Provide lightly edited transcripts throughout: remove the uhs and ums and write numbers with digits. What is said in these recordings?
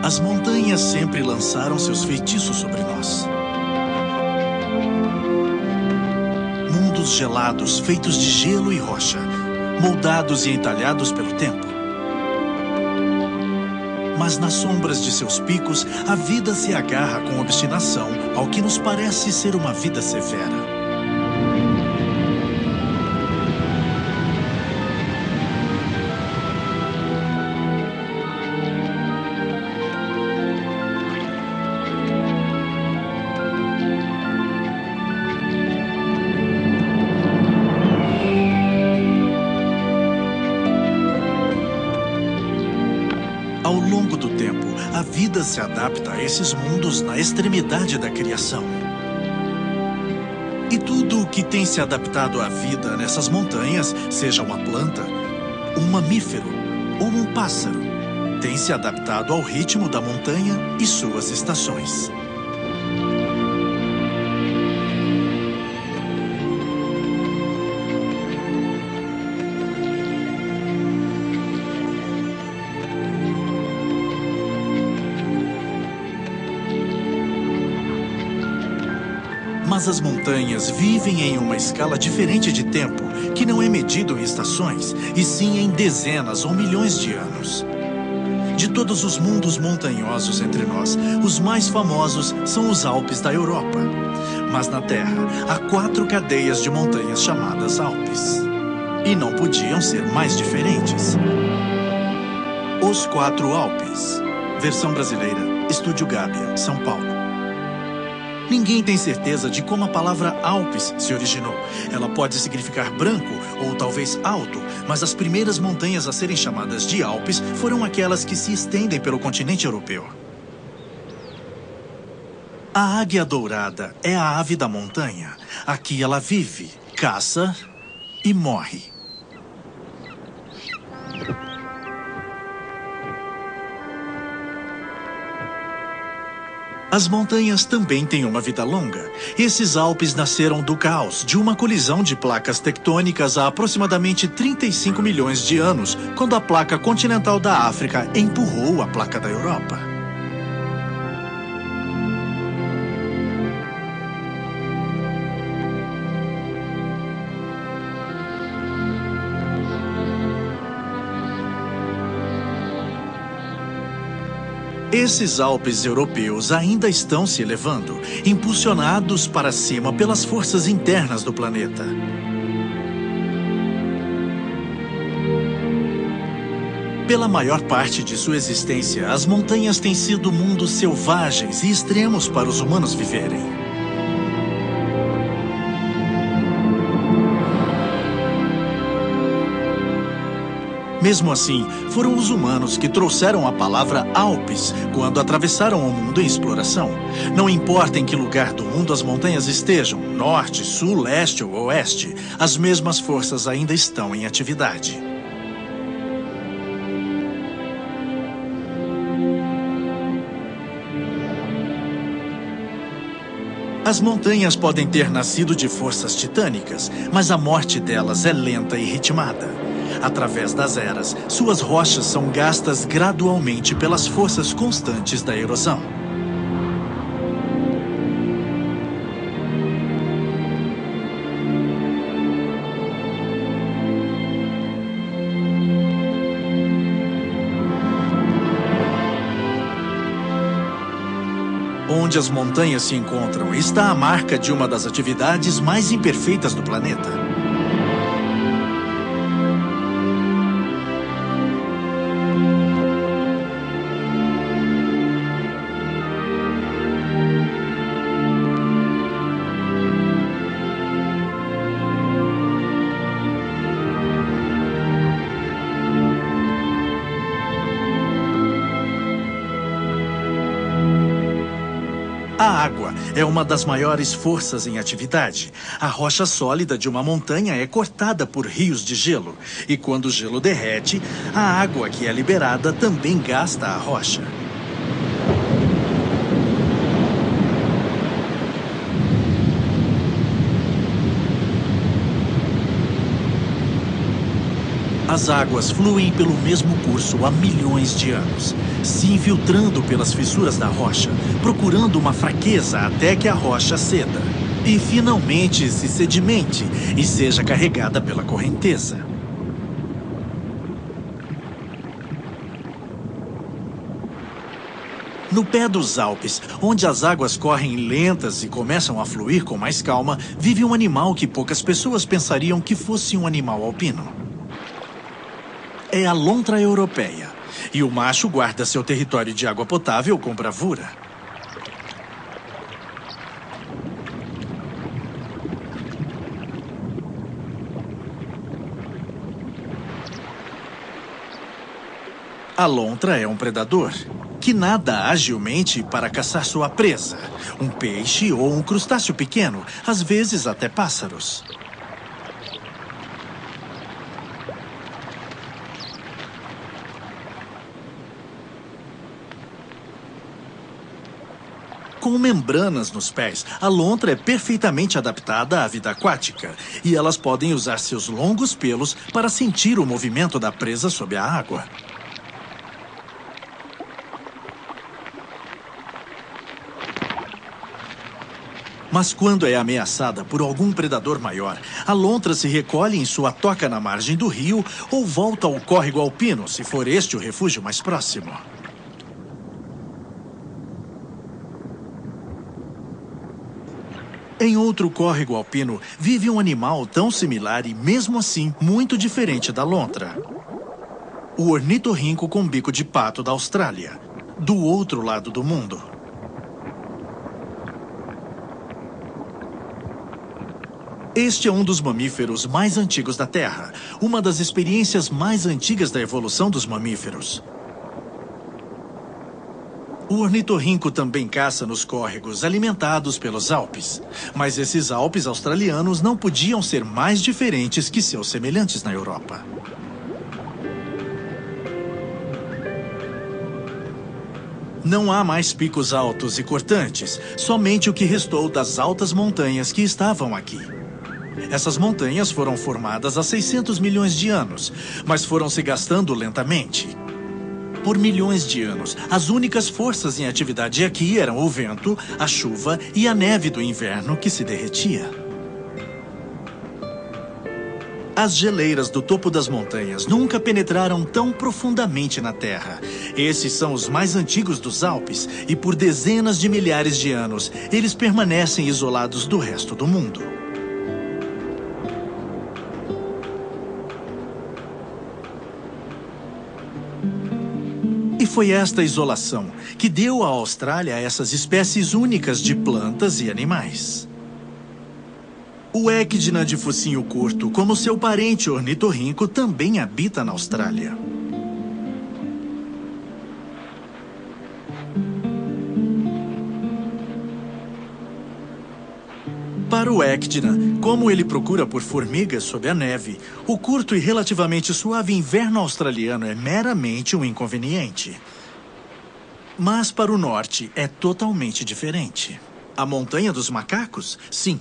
As montanhas sempre lançaram seus feitiços sobre nós. Mundos gelados, feitos de gelo e rocha, moldados e entalhados pelo tempo. Mas nas sombras de seus picos, a vida se agarra com obstinação ao que nos parece ser uma vida severa. Ao longo do tempo, a vida se adapta a esses mundos na extremidade da criação. E tudo o que tem se adaptado à vida nessas montanhas, seja uma planta, um mamífero ou um pássaro, tem se adaptado ao ritmo da montanha e suas estações. Mas as montanhas vivem em uma escala diferente de tempo, que não é medido em estações, e sim em dezenas ou milhões de anos. De todos os mundos montanhosos entre nós, os mais famosos são os Alpes da Europa. Mas na Terra, há 4 cadeias de montanhas chamadas Alpes. E não podiam ser mais diferentes. Os 4 Alpes. Versão brasileira, Estúdio Gábia, São Paulo. Ninguém tem certeza de como a palavra Alpes se originou. Ela pode significar branco ou talvez alto, mas as primeiras montanhas a serem chamadas de Alpes foram aquelas que se estendem pelo continente europeu. A águia dourada é a ave da montanha. Aqui ela vive, caça e morre. As montanhas também têm uma vida longa. Esses Alpes nasceram do caos, de uma colisão de placas tectônicas há aproximadamente 35 milhões de anos, quando a placa continental da África empurrou a placa da Europa. Esses Alpes europeus ainda estão se elevando, impulsionados para cima pelas forças internas do planeta. Pela maior parte de sua existência, as montanhas têm sido mundos selvagens e extremos para os humanos viverem. Mesmo assim, foram os humanos que trouxeram a palavra Alpes quando atravessaram o mundo em exploração. Não importa em que lugar do mundo as montanhas estejam, norte, sul, leste ou oeste, as mesmas forças ainda estão em atividade. As montanhas podem ter nascido de forças titânicas, mas a morte delas é lenta e ritmada. Através das eras, suas rochas são gastas gradualmente pelas forças constantes da erosão. Onde as montanhas se encontram está a marca de uma das atividades mais imperfeitas do planeta. A água é uma das maiores forças em atividade. A rocha sólida de uma montanha é cortada por rios de gelo. E quando o gelo derrete, a água que é liberada também gasta a rocha. As águas fluem pelo mesmo curso há milhões de anos, se infiltrando pelas fissuras da rocha, procurando uma fraqueza até que a rocha ceda e finalmente se sedimente e seja carregada pela correnteza. No pé dos Alpes, onde as águas correm lentas e começam a fluir com mais calma, vive um animal que poucas pessoas pensariam que fosse um animal alpino. É a lontra europeia, e o macho guarda seu território de água potável com bravura. A lontra é um predador que nada agilmente para caçar sua presa, um peixe ou um crustáceo pequeno, às vezes até pássaros. Com membranas nos pés, a lontra é perfeitamente adaptada à vida aquática e elas podem usar seus longos pelos para sentir o movimento da presa sob a água. Mas quando é ameaçada por algum predador maior, a lontra se recolhe em sua toca na margem do rio ou volta ao córrego alpino, se for este o refúgio mais próximo. Em outro córrego alpino, vive um animal tão similar e, mesmo assim, muito diferente da lontra. O ornitorrinco com bico de pato da Austrália, do outro lado do mundo. Este é um dos mamíferos mais antigos da Terra, uma das experiências mais antigas da evolução dos mamíferos. O ornitorrinco também caça nos córregos alimentados pelos Alpes. Mas esses Alpes australianos não podiam ser mais diferentes que seus semelhantes na Europa. Não há mais picos altos e cortantes, somente o que restou das altas montanhas que estavam aqui. Essas montanhas foram formadas há 600 milhões de anos, mas foram se gastando lentamente. Por milhões de anos, as únicas forças em atividade aqui eram o vento, a chuva e a neve do inverno que se derretia. As geleiras do topo das montanhas nunca penetraram tão profundamente na Terra. Esses são os mais antigos dos Alpes e por dezenas de milhares de anos, eles permanecem isolados do resto do mundo. E foi esta isolação que deu à Austrália essas espécies únicas de plantas e animais. O Ecdna de focinho curto, como seu parente ornitorrinco, também habita na Austrália. Para o Ecdna, como ele procura por formigas sob a neve, o curto e relativamente suave inverno australiano é meramente um inconveniente. Mas para o norte é totalmente diferente. A montanha dos macacos? Sim.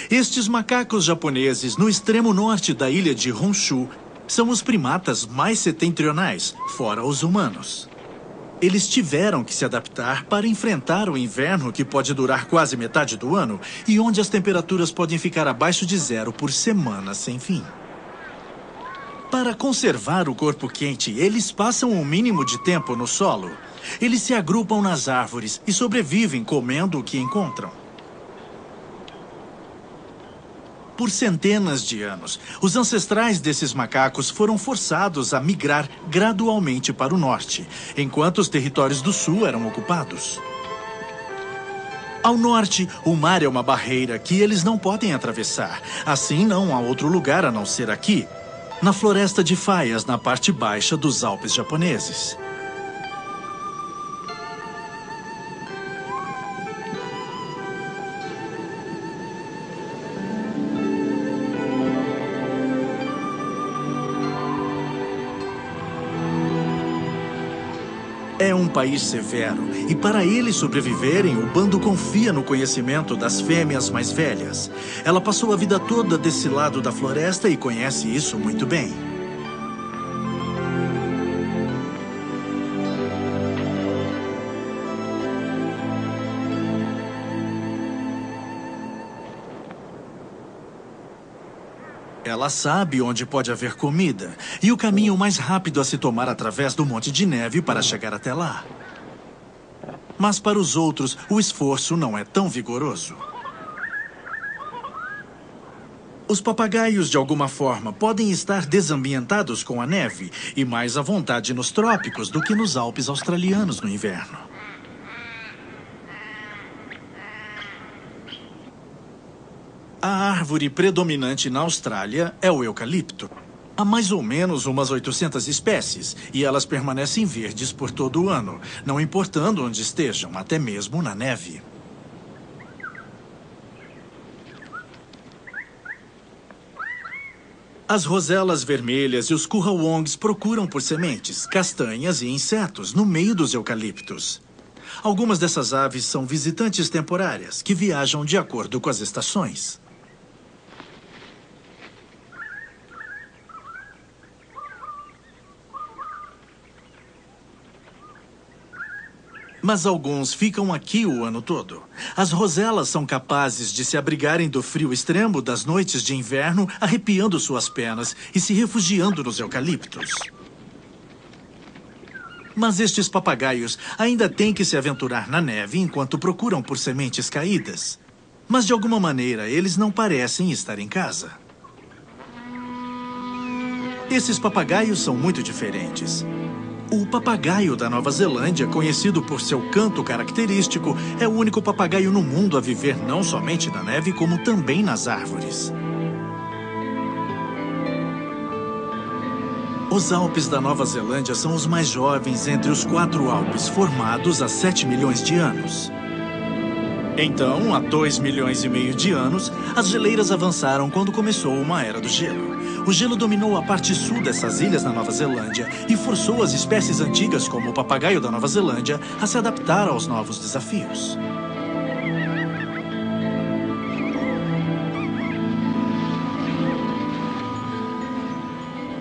Estes macacos japoneses no extremo norte da ilha de Honshu são os primatas mais setentrionais, fora os humanos. Eles tiveram que se adaptar para enfrentar o inverno que pode durar quase metade do ano e onde as temperaturas podem ficar abaixo de zero por semanas sem fim. Para conservar o corpo quente, eles passam um mínimo de tempo no solo. Eles se agrupam nas árvores e sobrevivem comendo o que encontram. Por centenas de anos, os ancestrais desses macacos foram forçados a migrar gradualmente para o norte, enquanto os territórios do sul eram ocupados. Ao norte, o mar é uma barreira que eles não podem atravessar. Assim, não há outro lugar a não ser aqui, na floresta de faias, na parte baixa dos Alpes japoneses. É um país severo, e para eles sobreviverem, o bando confia no conhecimento das fêmeas mais velhas. Ela passou a vida toda desse lado da floresta e conhece isso muito bem. Ela sabe onde pode haver comida e o caminho mais rápido a se tomar através do monte de neve para chegar até lá. Mas para os outros, o esforço não é tão vigoroso. Os papagaios, de alguma forma, podem estar desambientados com a neve e mais à vontade nos trópicos do que nos Alpes australianos no inverno. A árvore predominante na Austrália é o eucalipto. Há mais ou menos umas 800 espécies e elas permanecem verdes por todo o ano, não importando onde estejam, até mesmo na neve. As roselas vermelhas e os currawongs procuram por sementes, castanhas e insetos no meio dos eucaliptos. Algumas dessas aves são visitantes temporárias que viajam de acordo com as estações. Mas alguns ficam aqui o ano todo. As roselas são capazes de se abrigarem do frio extremo das noites de inverno, arrepiando suas penas e se refugiando nos eucaliptos. Mas estes papagaios ainda têm que se aventurar na neve enquanto procuram por sementes caídas. Mas de alguma maneira eles não parecem estar em casa. Esses papagaios são muito diferentes. O papagaio da Nova Zelândia, conhecido por seu canto característico, é o único papagaio no mundo a viver não somente na neve, como também nas árvores. Os Alpes da Nova Zelândia são os mais jovens entre os 4 Alpes, formados há 7 milhões de anos. Então, há 2,5 milhões de anos, as geleiras avançaram quando começou uma era do gelo. O gelo dominou a parte sul dessas ilhas na Nova Zelândia e forçou as espécies antigas, como o papagaio da Nova Zelândia, a se adaptar aos novos desafios.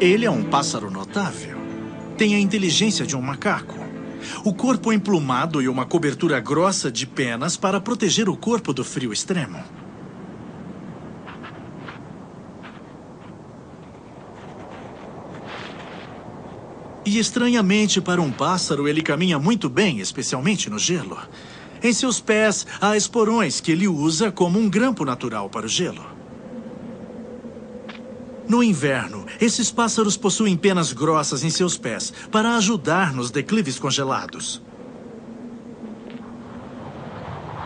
Ele é um pássaro notável. Tem a inteligência de um macaco. O corpo emplumado e uma cobertura grossa de penas para proteger o corpo do frio extremo. E estranhamente para um pássaro, ele caminha muito bem, especialmente no gelo. Em seus pés, há esporões que ele usa como um grampo natural para o gelo. No inverno, esses pássaros possuem penas grossas em seus pés para ajudar nos declives congelados.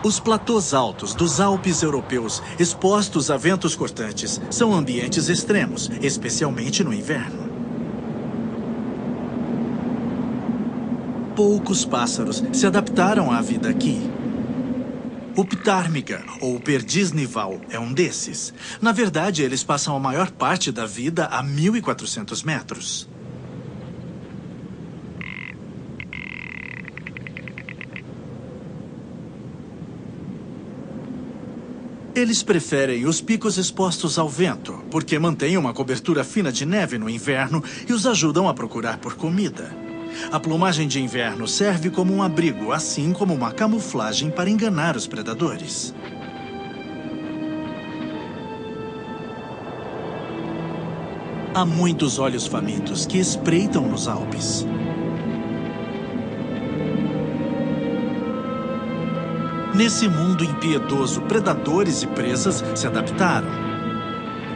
Os platôs altos dos Alpes europeus, expostos a ventos cortantes, são ambientes extremos, especialmente no inverno. Poucos pássaros se adaptaram à vida aqui. O ptármiga, ou perdiz nival, é um desses. Na verdade, eles passam a maior parte da vida a 1.400 metros. Eles preferem os picos expostos ao vento, porque mantêm uma cobertura fina de neve no inverno e os ajudam a procurar por comida. A plumagem de inverno serve como um abrigo, assim como uma camuflagem para enganar os predadores. Há muitos olhos famintos que espreitam nos Alpes. Nesse mundo impiedoso, predadores e presas se adaptaram.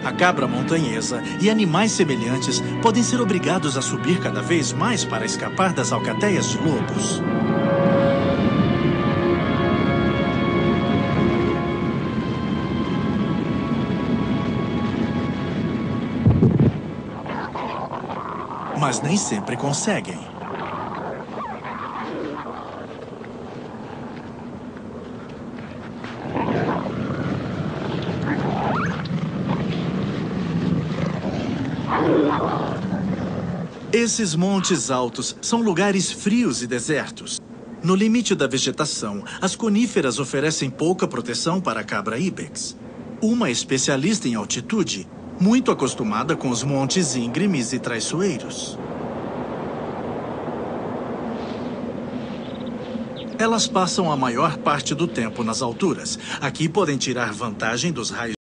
A cabra montanhesa e animais semelhantes podem ser obrigados a subir cada vez mais para escapar das alcateias de lobos. Mas nem sempre conseguem. Esses montes altos são lugares frios e desertos. No limite da vegetação, as coníferas oferecem pouca proteção para a cabra ibex. Uma especialista em altitude, muito acostumada com os montes íngremes e traiçoeiros. Elas passam a maior parte do tempo nas alturas. Aqui podem tirar vantagem dos raios